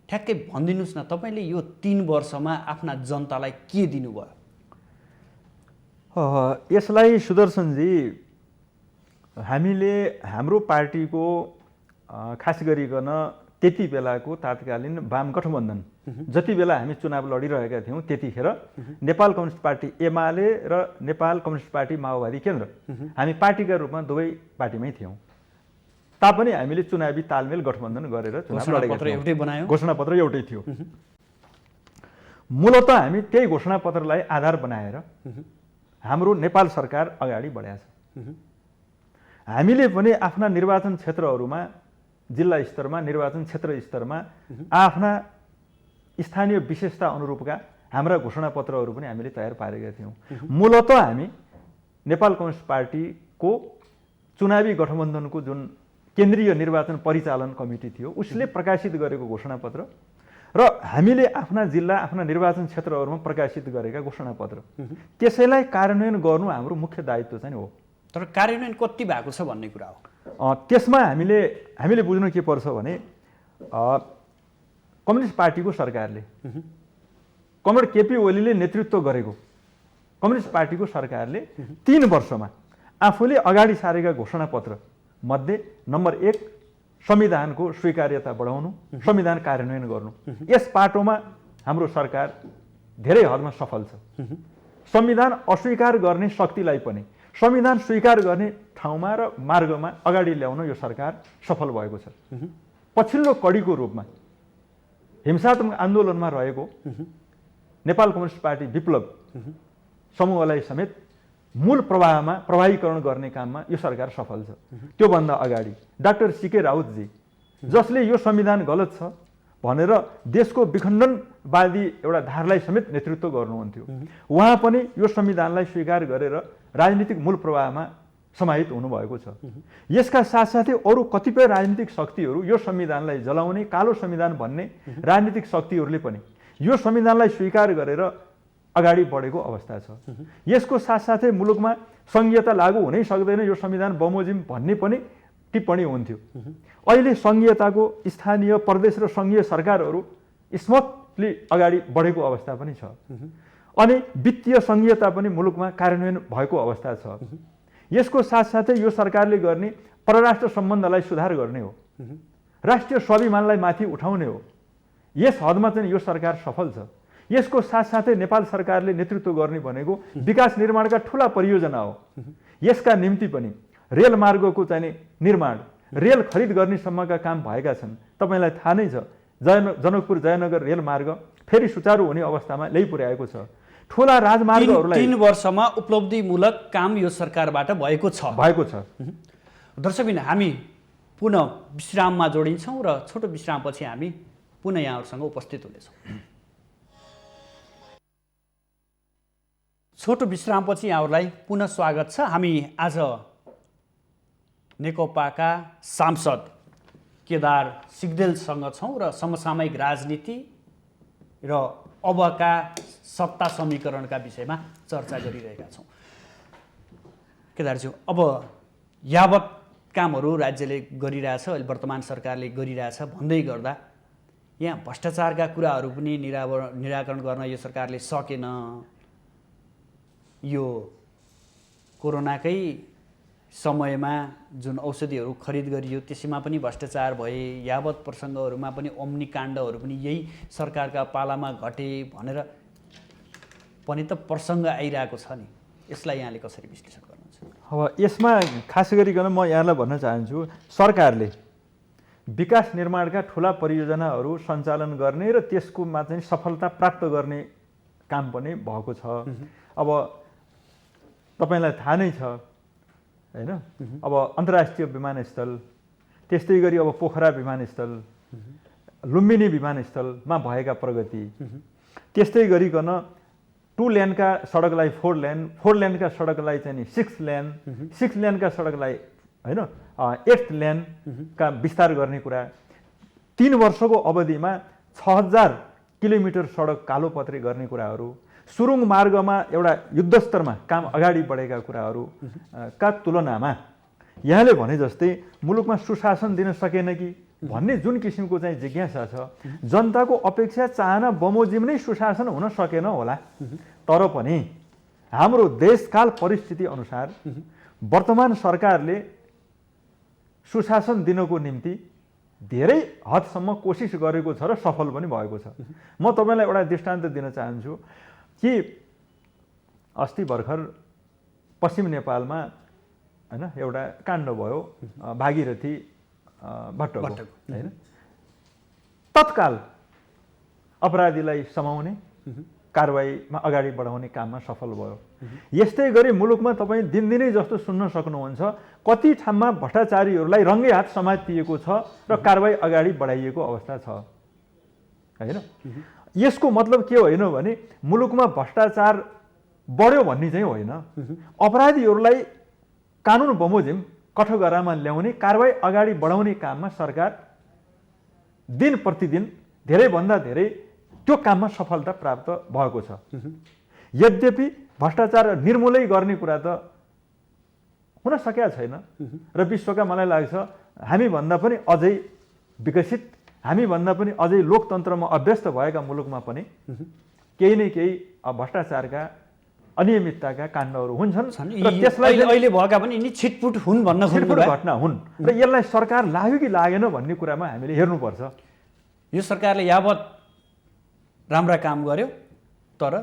ठ्याक्कै भनिदिनुहोस् न, तपाईँले यो 3 वर्षमा आफ्ना जनतालाई के दिनुभयो? यसलाई सुदर्शनजी हामीले हाम्रो पार्टीको खास गरिकन त्यति बेलाको तात्कालीन वाम गठबन्धन जति बेला हामी चुनाव लडिरहेका थियौँ त्यतिखेर नेपाल कम्युनिस्ट पार्टी एमाले र नेपाल कम्युनिस्ट पार्टी माओवादी केन्द्र हामी पार्टीका रूपमा दुवै पार्टीमै थियौँ तापनि हामीले चुनावी तालमेल गठबन्धन गरेर चुनाव लडेका थियौँ। घोषणापत्र एउटै थियो। मूलत हामी त्यही घोषणापत्रलाई आधार बनाएर हाम्रो नेपाल सरकार अगाडि बढाएको छ। हामीले पनि आफ्ना निर्वाचन क्षेत्रहरूमा जिल्ला स्तरमा निर्वाचन क्षेत्र स्तरमा आफ्ना स्थानीय विशेषता अनुरूपका हाम्रा घोषणापत्रहरू पनि हामीले तयार पारेका थियौँ। मूलत हामी नेपाल कम्युनिस्ट पार्टीको चुनावी गठबन्धनको जुन केन्द्रीय निर्वाचन परिचालन कमिटी थियो उसले प्रकाशित गरेको घोषणापत्र र हामीले आफ्ना जिल्ला आफ्ना निर्वाचन क्षेत्रहरूमा प्रकाशित गरेका घोषणापत्र त्यसैलाई कार्यान्वयन गर्नु हाम्रो मुख्य दायित्व चाहिँ हो। तर कार्यान्वयन कति भएको छ भन्ने कुरा हो। त्यसमा हामीले बुझ्नु के पर्छ भने कम्युनिस्ट पार्टीको सरकारले कमरेड केपी ओलीले नेतृत्व गरेको कम्युनिस्ट पार्टीको सरकारले 3 वर्षमा आफूले अगाडि सारेका घोषणापत्र मध्ये नम्बर 1 संविधानको स्वीकार्यता बढाउनु, संविधान कार्यान्वयन गर्नु। यस पाटोमा हाम्रो सरकार धेरै हदमा सफल छ। संविधान अस्वीकार गर्ने शक्तिलाई पनि संविधान स्वीकार गर्ने ठाउँमा र मार्गमा अगाडि ल्याउन यो सरकार सफल भएको छ। पछिल्लो कडीको रूपमा हिंसात्मक आन्दोलनमा रहेको नेपाल कम्युनिस्ट पार्टी विप्लव समूहलाई समेत मूल प्रवाहमा प्रभावीकरण गर्ने काममा यो सरकार सफल छ। त्योभन्दा अगाडि डाक्टर सीके राउतजी जसले यो संविधान गलत छ भनेर देशको विखण्डनवादी एउटा धारलाई समेत नेतृत्व गर्नुहुन्थ्यो, उहाँ पनि यो संविधानलाई स्वीकार गरेर राजनीतिक मूल प्रवाहमा समाहित हुनुभएको छ। यसका साथसाथै अरू कतिपय राजनीतिक शक्तिहरू यो संविधानलाई जलाउने कालो संविधान भन्ने राजनीतिक शक्तिहरूले पनि यो संविधानलाई स्वीकार गरेर अगाडि बढेको अवस्था छ। यसको साथसाथै मुलुकमा संघीयता लागू हुनै सक्दैन यो संविधान बमोजिम भन्ने पनि टिप्पणी हुन्थ्यो। अहिले संघीयताको स्थानीय प्रदेश र संघीय सरकारहरू स्मूथली अगाडि बढेको अवस्था पनि छ अनि वित्तीय संघीयता पनि मुलुकमा कार्यान्वयन भएको अवस्था छ। यसको साथसाथै यो सरकारले गर्ने परराष्ट्र सम्बन्धलाई सुधार गर्ने हो, राष्ट्रिय स्वाभिमानलाई माथि उठाउने हो। यस हदमा चाहिँ यो सरकार सफल छ। यसको साथसाथै नेपाल सरकारले नेतृत्व गर्ने भनेको विकास निर्माणका ठूला परियोजना हो। यसका निम्ति पनि रेल मार्गको चाहिँ निर्माण, रेल खरिद गर्ने सम्मका काम भएका छन्। तपाईलाई थाहा नै छ जनकपुर जयनगर रेल मार्ग फेरि सुचारू हुने अवस्थामा ल्याइ पुर्याएको छ। ठूला राजमार्गहरूलाई 3 वर्षमा उपलब्धिमूलक काम यो सरकारबाट भएको छ। दर्शकबिन हामी पुनः विश्राममा जोडिन्छौँ र छोटो विश्रामपछि हामी पुनः यहाँहरूसँग उपस्थित हुनेछौँ। छोटो विश्रामपछि यहाँहरूलाई पुनः स्वागत छ। हामी आज नेकपाका सांसद केदार सिग्देलसँग छौँ र समसामयिक राजनीति र अबका सत्ता समीकरणका विषयमा चर्चा गरिरहेका छौँ। केदारज्यू, अब यावत कामहरू राज्यले गरिरहेछ, अहिले वर्तमान सरकारले गरिरहेछ भन्दै गर्दा यहाँ भ्रष्टाचारका कुराहरू पनि निराकरण गर्न यो सरकारले सकेन। यो कोरोनाकै समयमा जुन औषधिहरू खरिद गरियो त्यसैमा पनि भ्रष्टाचार भए, यावत प्रसङ्गहरूमा पनि अग्निकाण्डहरू पनि यही सरकारका पालामा घटे भनेर पनि त प्रसङ्ग आइरहेको छ नि। यसलाई यहाँले कसरी विश्लेषण गर्नुहुन्छ? अब यसमा खास गरिकन म यहाँलाई भन्न चाहन्छु, सरकारले विकास निर्माणका ठूला परियोजनाहरू सञ्चालन गर्ने र त्यसकोमा चाहिँ सफलता प्राप्त गर्ने काम पनि भएको छ। अब तपाईलाई थाहा नै छ हैन, अब अन्तर्राष्ट्रिय विमानस्थल, त्यस्तै गरी अब पोखरा विमानस्थल, लुम्बिनी विमानस्थलमा भएका प्रगति, त्यस्तै गरिकन 2 लेनका सडकलाई 4 लेन, 4 लेनका सडकलाई चाहिँ 6 लेन, 6 लेनका सडकलाई हैन 8 लेनका विस्तार गर्ने कुरा, 3 वर्षको अवधिमा 6000 किलोमिटर सडक कालोपत्री गर्ने कुराहरू, सुरुङ मार्गमा एउटा युद्धस्तरमा काम अगाडि बढेका कुराहरू का तुलनामा यहाँले भने जस्तै मुलुकमा सुशासन दिन सकेन कि भन्ने जुन किसिमको चाहिँ जिज्ञासा छ, जनताको अपेक्षा चाहना बमोजिम नै सुशासन हुन सकेन होला। तर पनि हाम्रो देशकाल परिस्थिति अनुसार वर्तमान सरकारले सुशासन दिनको निम्ति धेरै हदसम्म कोसिस गरेको छ र सफल पनि भएको छ। म तपाईँलाई एउटा दृष्टान्त दिन चाहन्छु कि अस्ति भर्खर पश्चिम नेपालमा हैन एउटा काण्ड भयो भागीरथी भट्टको हैन। तत्काल अपराधीलाई समाउने कारबाहीमा अगाडि बढाउने काममा सफल भयो। यस्तै गरी मुलुकमा तपाईँ दिनदिनै जस्तो सुन्न सक्नुहुन्छ कति ठाउँमा भ्रष्टाचारीहरूलाई रङ्गे हात समातिएको छ र कारबाही अगाडि बढाइएको अवस्था छ हैन। यसको मतलब के होइन भने मुलुकमा भ्रष्टाचार बढ्यो भन्ने चाहिँ होइन। अपराधीहरूलाई कानुन बमोजिम कठघरामा ल्याउने कारबाही अगाडि बढाउने काममा सरकार दिन प्रतिदिन धेरैभन्दा धेरै त्यो काममा सफलता प्राप्त भएको छ। यद्यपि भ्रष्टाचार निर्मूलै गर्ने कुरा त हुन सकेका छैन र विश्वका मलाई लाग्छ हामीभन्दा पनि अझै विकसित, हामीभन्दा पनि अझै लोकतन्त्रमा अभ्यस्त भएका मुलुकमा पनि केही न केही भ्रष्टाचारका अनियमितताका काण्डहरू हुन्छन् र त्यसलाई अहिले भएका पनि यिनी छिटपुट हुन् भन्न खोज्नु भयो। घटना हुन् र यसलाई सरकार लाग्यो कि लागेन भन्ने कुरामा हामीले हेर्नुपर्छ। यो सरकारले यावत राम्रा काम गर्यो तर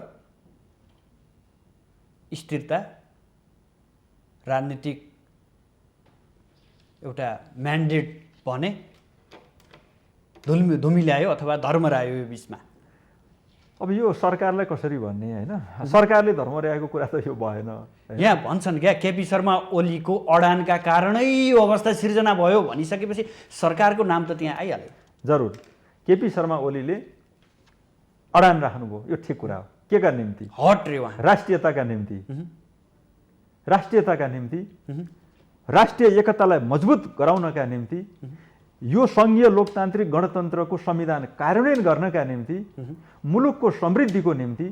स्थिरता राजनीतिक एउटा म्यान्डेट भने धुमिल्यायो अथवा धर्म रह्यो यो बिचमा। अब यो सरकारलाई कसरी भन्ने हैन, सरकारले धर्म रह्याएको कुरा त यो भएन। यहाँ भन्छन् क्या केपी शर्मा ओलीको अडानका कारणै यो अवस्था सिर्जना भयो भनिसकेपछि सरकारको नाम त त्यहाँ आइहाल्यो। जरुर केपी शर्मा ओलीले अडान राख्नुभयो, यो ठिक कुरा हो। के का निम्ति? हट रे उहाँ राष्ट्रियताका निम्ति, राष्ट्रियताका निम्ति, राष्ट्रिय एकतालाई मजबुत गराउनका निम्ति, यो सङ्घीय लोकतान्त्रिक गणतन्त्रको संविधान कार्यान्वयन गर्नका निम्ति, मुलुकको समृद्धिको निम्ति,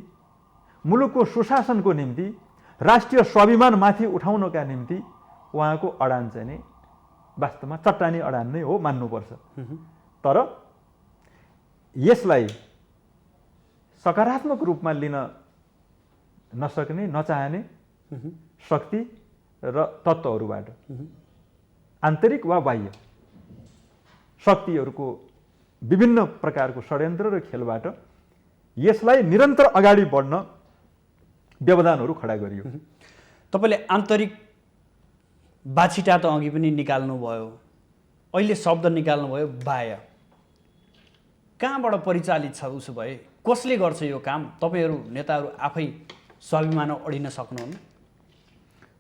मुलुकको सुशासनको निम्ति, राष्ट्रिय स्वाभिमान माथि उठाउनका निम्ति उहाँको अडान चाहिँ नि वास्तवमा चट्टानी अडान नै हो मान्नुपर्छ। तर यसलाई सकारात्मक रूपमा लिन नसक्ने नचाहने शक्ति र तत्त्वहरूबाट आन्तरिक वा बाह्य शक्तिहरूको विभिन्न प्रकारको षड्यन्त्र र खेलबाट यसलाई निरन्तर अगाडि बढ्न व्यवधानहरू खडा गरियो। तपाईँले आन्तरिक बाछिटा त अघि पनि निकाल्नुभयो, अहिले शब्द निकाल्नुभयो बाह्य। कहाँबाट परिचालित छ उसो भए? कसले गर्छ यो काम? तपाईँहरू नेताहरू आफै स्वाभिमान अडिन सक्नुहुन्न?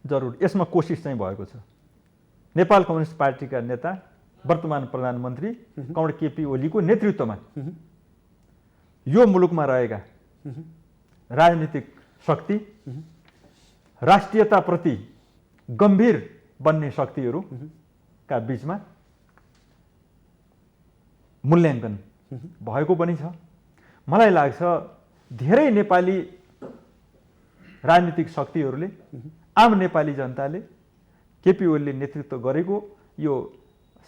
जरुर यसमा कोसिस चाहिँ भएको छ। नेपाल कम्युनिस्ट पार्टीका नेता वर्तमान प्रधानमन्त्री कमरेड केपी ओलीको नेतृत्वमा यो मुलुकमा रहेका राजनीतिक शक्ति, राष्ट्रियताप्रति गम्भीर बन्ने शक्तिहरूका बीचमा मूल्याङ्कन भएको पनि छ। मलाई लाग्छ धेरै नेपाली राजनीतिक शक्तिहरूले, आम नेपाली जनताले केपी ओलीले नेतृत्व गरेको यो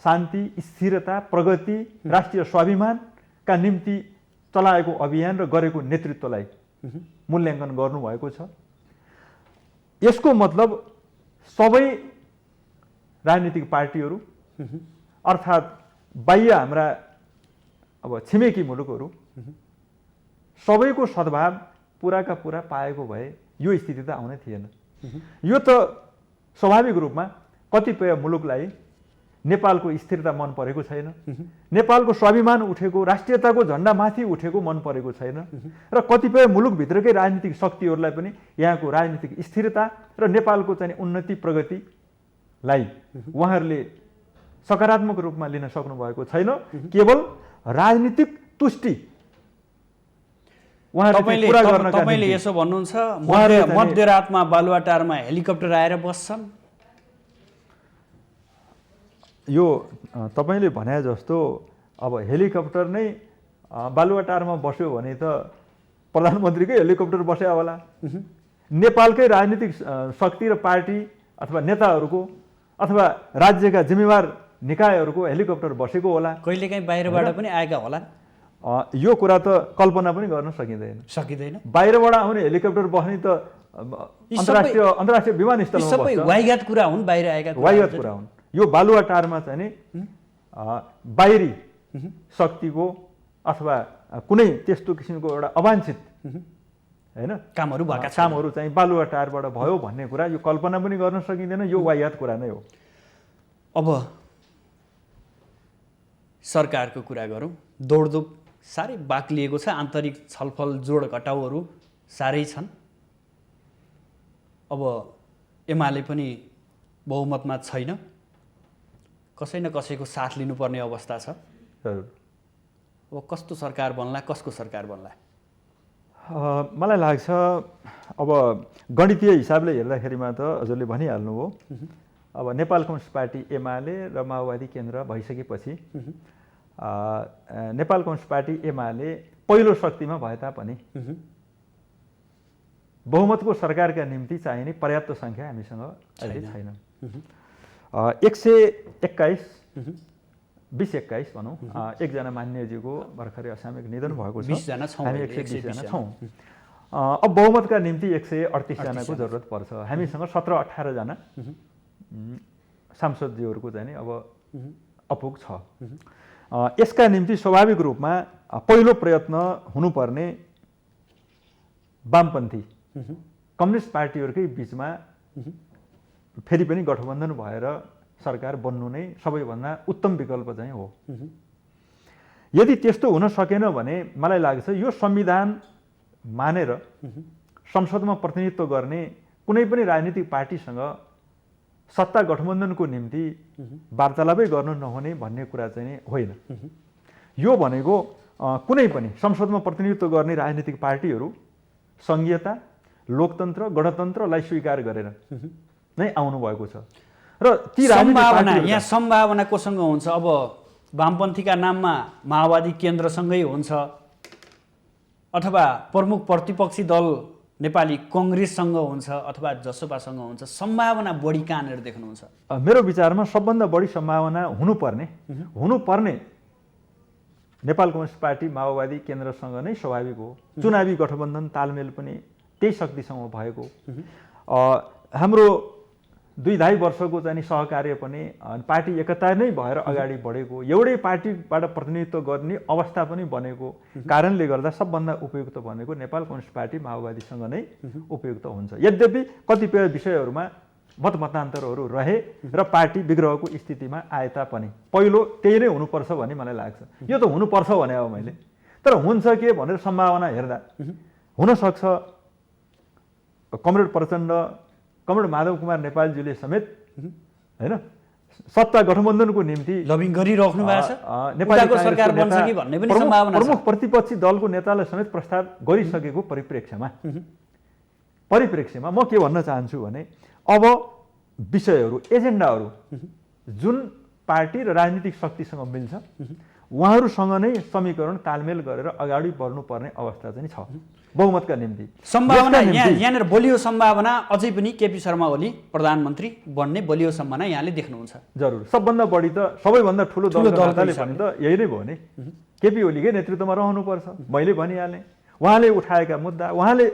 शान्ति, स्थिरता, प्रगति, राष्ट्रिय स्वाभिमानका निम्ति चलाएको अभियान र गरेको नेतृत्वलाई मूल्याङ्कन गर्नुभएको छ। यसको मतलब सबै राजनीतिक पार्टीहरू अर्थात् बाह्य हाम्रा अब छिमेकी मुलुकहरू सबैको सद्भाव पुराका पुरा पाएको भए यो स्थिति त आउनै थिएन। यो त स्वाभाविक रूपमा कतिपय मुलुकलाई नेपालको स्थिरता मन परेको छैन, नेपालको स्वाभिमान उठेको, राष्ट्रियताको झण्डा माथि उठेको मन परेको छैन र कतिपय मुलुकभित्रकै राजनीतिक शक्तिहरूलाई पनि यहाँको राजनीतिक स्थिरता र नेपालको चाहिँ उन्नति प्रगतिलाई उहाँहरूले सकारात्मक रूपमा लिन सक्नुभएको छैन। केवल राजनीतिक तुष्टि तपाईँले यसो भन्नुहुन्छ मध्यरातमा बालुवाटारमा हेलिकप्टर आएर बस्छन्? यो तपाईँले भने जस्तो अब हेलिकप्टर नै बालुवाटारमा बस्यो भने त प्रधानमन्त्रीकै हेलिकप्टर बस्या होला। नेपालकै राजनीतिक शक्ति र पार्टी अथवा नेताहरूको अथवा राज्यका जिम्मेवार निकायहरूको हेलिकप्टर बसेको होला। कहिलेकाहीँ बाहिरबाट पनि आएका होला। यो कुरा त कल्पना पनि गर्न सकिँदैन। बाहिरबाट आउने हेलिकप्टर बस्ने त अन्तर्राष्ट्रिय विमानस्थलमा सबै वाइगात कुरा हुन्, बाहिर आएका वाइगात कुरा हुन्। यो बालुवाटारमा चाहिँ नि बाहिरी शक्तिको अथवा कुनै त्यस्तो किसिमको एउटा अवाञ्छित होइन कामहरू भएका छन्। कामहरू चाहिँ बालुवाटारबाट भयो भन्ने कुरा यो कल्पना पनि गर्न सकिँदैन, यो वाहियात कुरा नै हो। अब सरकारको कुरा गरौँ, दौडधुप साह्रै बाक्लिएको छ, आन्तरिक छलफल जोड घटाउहरू साह्रै छन्। अब एमाले पनि बहुमतमा छैन, कसै न कसैको साथ लिनुपर्ने अवस्था छ। जरुर। अब कस्तो सरकार बन्ला, कसको सरकार बन्ला? मलाई लाग्छ अब गणितीय हिसाबले हेर्दाखेरिमा त हजुरले भनिहाल्नु हो, अब नेपाल कम्युनिस्ट पार्टी एमाले र माओवादी केन्द्र भइसकेपछि नेपाल कम्युनिस्ट पार्टी एमाले पहिलो शक्तिमा भए तापनि बहुमतको सरकारका निम्ति चाहिने पर्याप्त सङ्ख्या हामीसँग अहिले छैन। 121 2021 भनौँ, एकजना मान्यजीको भर्खरै असामयिक निधन भएको छ, हामी 120 जना छौँ। अब बहुमतका निम्ति 138 जनाको जरुरत पर्छ। हामीसँग 17-18 जना सांसदज्यूहरूको चाहिँ नि अब अपुग छ। यसका निम्ति स्वाभाविक रूपमा पहिलो प्रयत्न हुनुपर्ने वामपन्थी कम्युनिस्ट पार्टीहरूकै बिचमा फेरि पनि गठबन्धन भएर सरकार बन्नु नै सबैभन्दा उत्तम विकल्प चाहिँ हो। यदि त्यस्तो हुन सकेन भने मलाई लाग्छ यो संविधान मानेर संसदमा प्रतिनिधित्व गर्ने कुनै पनि राजनीतिक पार्टीसँग सत्ता गठबन्धनको निम्ति वार्तालापै गर्नु नहुने भन्ने कुरा चाहिँ होइन। यो भनेको कुनै पनि संसदमा प्रतिनिधित्व गर्ने राजनीतिक पार्टीहरू सङ्घीयता, लोकतन्त्र, गणतन्त्रलाई स्वीकार गरेर नै आउनुभएको छ र ती सम्भावना यहाँ सम्भावना कोसँग हुन्छ? अब वामपन्थीका नाममा माओवादी केन्द्रसँगै हुन्छ अथवा प्रमुख प्रतिपक्षी दल नेपाली कङ्ग्रेससँग हुन्छ अथवा जसपासँग हुन्छ, सम्भावना बढी कहाँनिर देख्नुहुन्छ? मेरो विचारमा सबभन्दा बढी सम्भावना हुनुपर्ने नेपाल कम्युनिस्ट पार्टी माओवादी केन्द्रसँग नै स्वाभाविक हो। चुनावी गठबन्धन तालमेल पनि त्यही शक्तिसँग भएको। हाम्रो 2-2.5 वर्षको चाहिँ सहकार्य पनि पार्टी एकता नै भएर अगाडि बढेको, एउटै पार्टीबाट प्रतिनिधित्व गर्ने अवस्था पनि बनेको कारणले गर्दा सबभन्दा उपयुक्त भनेको नेपाल कम्युनिस्ट पार्टी माओवादीसँग नै उपयुक्त हुन्छ। यद्यपि कतिपय विषयहरूमा मतमतान्तरहरू रहे र पार्टी विग्रहको स्थितिमा आए तापनि पहिलो त्यही नै हुनुपर्छ भन्ने मलाई लाग्छ। यो त हुनुपर्छ भने अब मैले, तर हुन्छ के भनेर सम्भावना हेर्दा हुनसक्छ कमरेड प्रचण्ड, कमरेड माधव कुमार नेपालजीले समेत होइन सत्ता गठबन्धनको निम्ति लबिङ गरिराख्नु भएको छ, नेपालको सरकार बन्छ कि भन्ने पनि सम्भावना छ। प्रमुख प्रतिपक्षी दलको नेतालाई समेत प्रस्ताव गरिसकेको परिप्रेक्ष्यमा म के भन्न चाहन्छु भने अब विषयहरू, एजेन्डाहरू जुन पार्टी र राजनीतिक शक्तिसँग मिल्छ उहाँहरूसँग नै समीकरण तालमेल गरेर अगाडि बढ्नुपर्ने अवस्था चाहिँ छ बहुमतका निम्ति। सम्भावना यहाँनिर बलियो सम्भावना अझै पनि केपी शर्मा ओली प्रधानमन्त्री बन्ने बलियो सम्भावना यहाँले देख्नुहुन्छ? जरुर। सबभन्दा बढी त सबैभन्दा ठुलो दलले भने त यही नै भयो नि, केपी ओलीकै नेतृत्वमा रहनुपर्छ। मैले भनिहालेँ, उहाँले उठाएका मुद्दा, उहाँले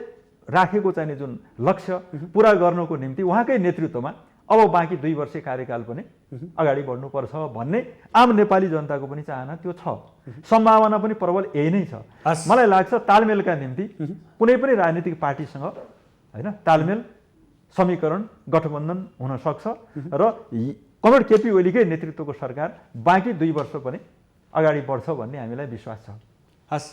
राखेको चाहिने जुन लक्ष्य पुरा गर्नको निम्ति उहाँकै नेतृत्वमा अब बाँकी 2 वर्षे कार्यकाल पनि अगाडि बढ्नुपर्छ भन्ने आम नेपाली जनताको पनि चाहना त्यो छ। सम्भावना पनि प्रबल यही नै छ। मलाई लाग्छ तालमेलका निम्ति कुनै पनि राजनीतिक पार्टीसँग होइन तालमेल, समीकरण, गठबन्धन हुन सक्छ र कमरेड केपी ओलीकै नेतृत्वको सरकार बाँकी 2 वर्ष पनि अगाडि बढ्छ भन्ने हामीलाई विश्वास छ। हस्,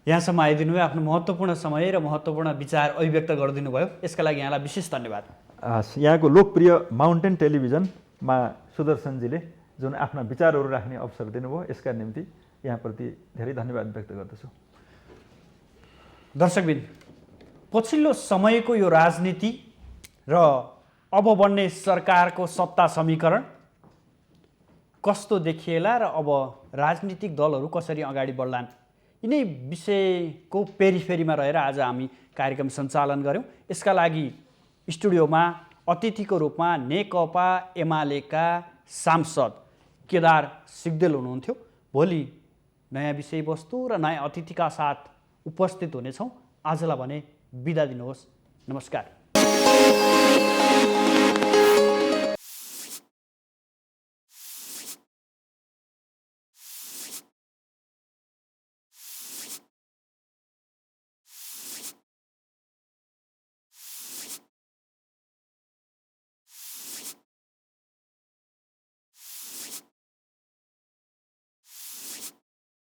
यहाँसम्म आइदिनु भयो, आफ्नो महत्त्वपूर्ण समय र महत्त्वपूर्ण विचार अभिव्यक्त गरिदिनु भयो, यसका लागि यहाँलाई विशेष धन्यवाद। यहाँको लोकप्रिय माउन्टेन टेलिभिजनमा सुदर्शनजीले जुन आफ्ना विचारहरू राख्ने अवसर दिनुभयो यसका निम्ति यहाँप्रति धेरै धन्यवाद व्यक्त गर्दछु। दर्शकबिन, पछिल्लो समयको यो राजनीति र अब बन्ने सरकारको सत्ता समीकरण कस्तो देखिएला र अब राजनीतिक दलहरू कसरी अगाडि बढ्लान्, यिनै विषयको पेरिफेरीमा रहेर आज हामी कार्यक्रम सञ्चालन गऱ्यौँ। यसका लागि स्टुडियोमा अतिथिको रूपमा नेकपा एमालेका सांसद केदार सिग्देल हुनुहुन्थ्यो। भोलि नयाँ विषयवस्तु र नयाँ अतिथिका साथ उपस्थित हुनेछौँ। आजलाई भने बिदा दिनुहोस्। नमस्कार।